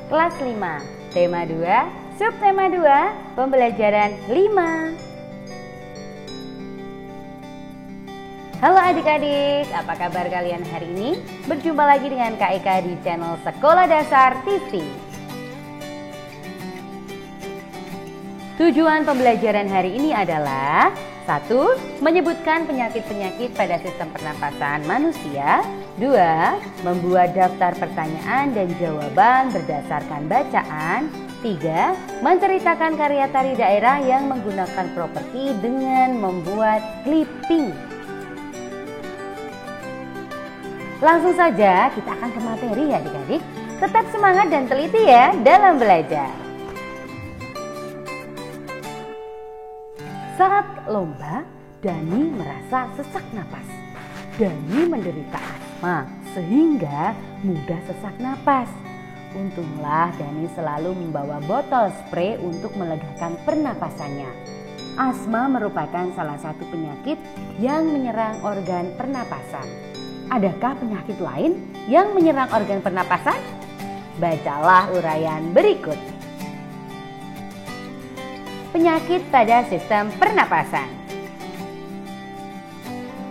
Kelas 5, tema 2, subtema 2, pembelajaran 5. Halo adik-adik, apa kabar kalian hari ini? Berjumpa lagi dengan Kak Eka di channel Sekolah Dasar TV. Tujuan pembelajaran hari ini adalah 1. Menyebutkan penyakit-penyakit pada sistem pernapasan manusia. 2. Membuat daftar pertanyaan dan jawaban berdasarkan bacaan. 3. Menceritakan karya tari daerah yang menggunakan properti dengan membuat clipping. Langsung saja kita akan ke materi ya adik-adik. Tetap semangat dan teliti ya dalam belajar. Saat lomba, Dani merasa sesak napas. Dani menderita asma sehingga mudah sesak napas. Untunglah Dani selalu membawa botol spray untuk melegakan pernapasannya. Asma merupakan salah satu penyakit yang menyerang organ pernapasan. Adakah penyakit lain yang menyerang organ pernapasan? Bacalah uraian berikut. Penyakit pada sistem pernapasan.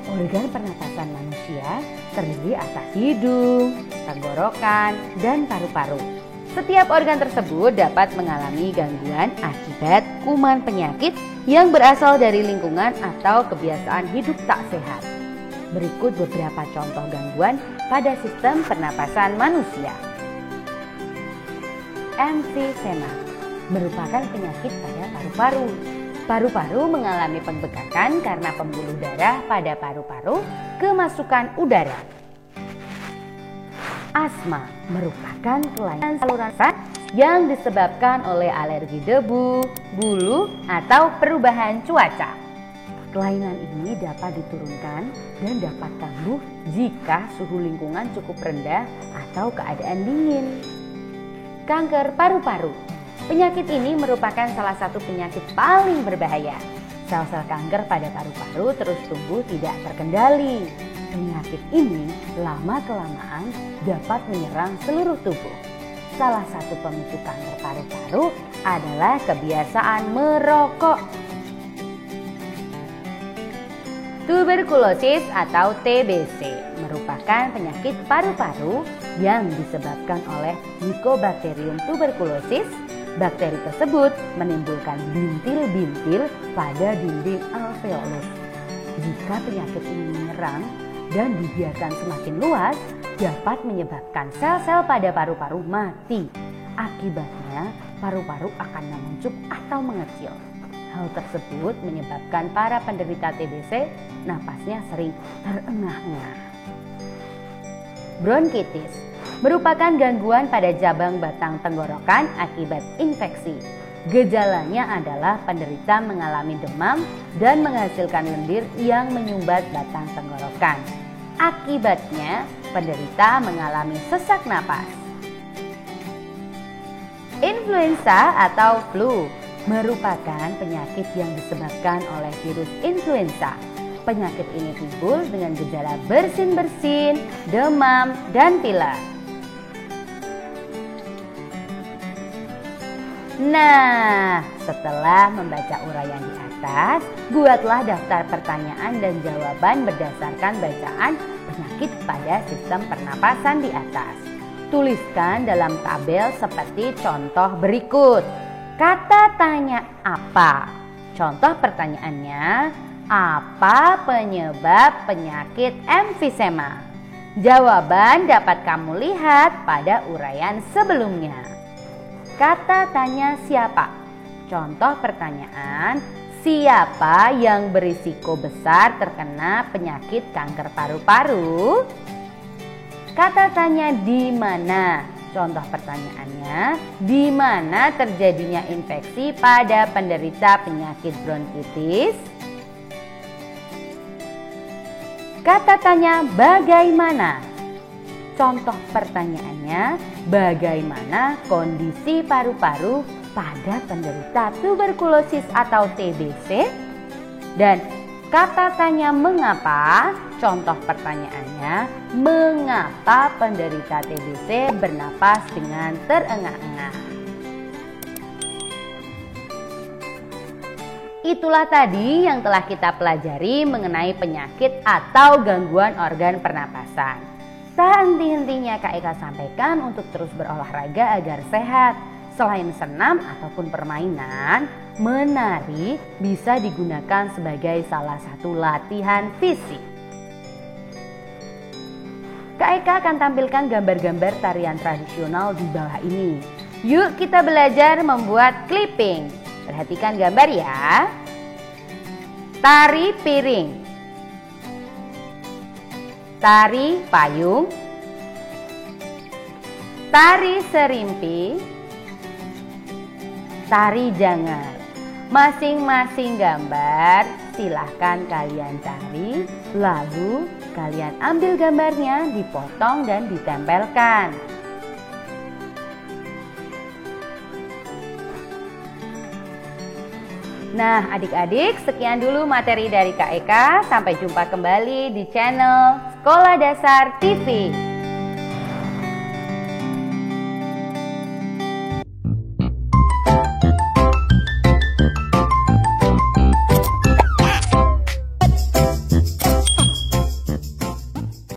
Organ pernapasan manusia terdiri atas hidung, tenggorokan, dan paru-paru. Setiap organ tersebut dapat mengalami gangguan akibat kuman penyakit yang berasal dari lingkungan atau kebiasaan hidup tak sehat. Berikut beberapa contoh gangguan pada sistem pernapasan manusia. Emfisema merupakan penyakit pada paru-paru. Paru-paru mengalami pembekakan karena pembuluh darah pada paru-paru kemasukan udara. Asma merupakan kelainan saluran nafas yang disebabkan oleh alergi debu, bulu, atau perubahan cuaca. Kelainan ini dapat diturunkan dan dapat kambuh jika suhu lingkungan cukup rendah atau keadaan dingin. Kanker paru-paru. Penyakit ini merupakan salah satu penyakit paling berbahaya. Sel-sel kanker pada paru-paru terus tumbuh tidak terkendali. Penyakit ini lama-kelamaan dapat menyerang seluruh tubuh. Salah satu pemicu kanker paru-paru adalah kebiasaan merokok. Tuberkulosis atau TBC merupakan penyakit paru-paru yang disebabkan oleh Mycobacterium tuberculosis. Bakteri tersebut menimbulkan bintil-bintil pada dinding alveolus. Jika penyakit ini menyerang dan dibiarkan semakin luas, dapat menyebabkan sel-sel pada paru-paru mati. Akibatnya, paru-paru akan menguncup atau mengecil. Hal tersebut menyebabkan para penderita TBC napasnya sering terengah-engah. Bronkitis merupakan gangguan pada cabang batang tenggorokan akibat infeksi. Gejalanya adalah penderita mengalami demam dan menghasilkan lendir yang menyumbat batang tenggorokan. Akibatnya, penderita mengalami sesak napas. Influenza atau flu merupakan penyakit yang disebabkan oleh virus influenza. Penyakit ini timbul dengan gejala bersin-bersin, demam, dan pilek. Nah, setelah membaca uraian di atas, buatlah daftar pertanyaan dan jawaban berdasarkan bacaan penyakit pada sistem pernapasan di atas. Tuliskan dalam tabel seperti contoh berikut. Kata tanya apa? Contoh pertanyaannya, apa penyebab penyakit emfisema? Jawaban dapat kamu lihat pada uraian sebelumnya. Kata tanya siapa? Contoh pertanyaan, siapa yang berisiko besar terkena penyakit kanker paru-paru? Kata tanya di mana? Contoh pertanyaannya, di mana terjadinya infeksi pada penderita penyakit bronkitis? Kata tanya bagaimana? Contoh pertanyaannya, bagaimana kondisi paru-paru pada penderita tuberkulosis atau TBC? Dan kata tanya mengapa? Contoh pertanyaannya, mengapa penderita TBC bernapas dengan terengah-engah? Itulah tadi yang telah kita pelajari mengenai penyakit atau gangguan organ pernapasan. Tak henti-hentinya Kak Eka sampaikan untuk terus berolahraga agar sehat. Selain senam ataupun permainan, menari bisa digunakan sebagai salah satu latihan fisik. Kak Eka akan tampilkan gambar-gambar tarian tradisional di bawah ini. Yuk kita belajar membuat clipping. Perhatikan gambar ya. Tari piring, tari payung, tari serimpi, tari jangar. Masing-masing gambar silahkan kalian cari, lalu kalian ambil gambarnya, dipotong dan ditempelkan. Nah adik-adik, sekian dulu materi dari Kak Eka. Sampai jumpa kembali di channel Sekolah Dasar TV.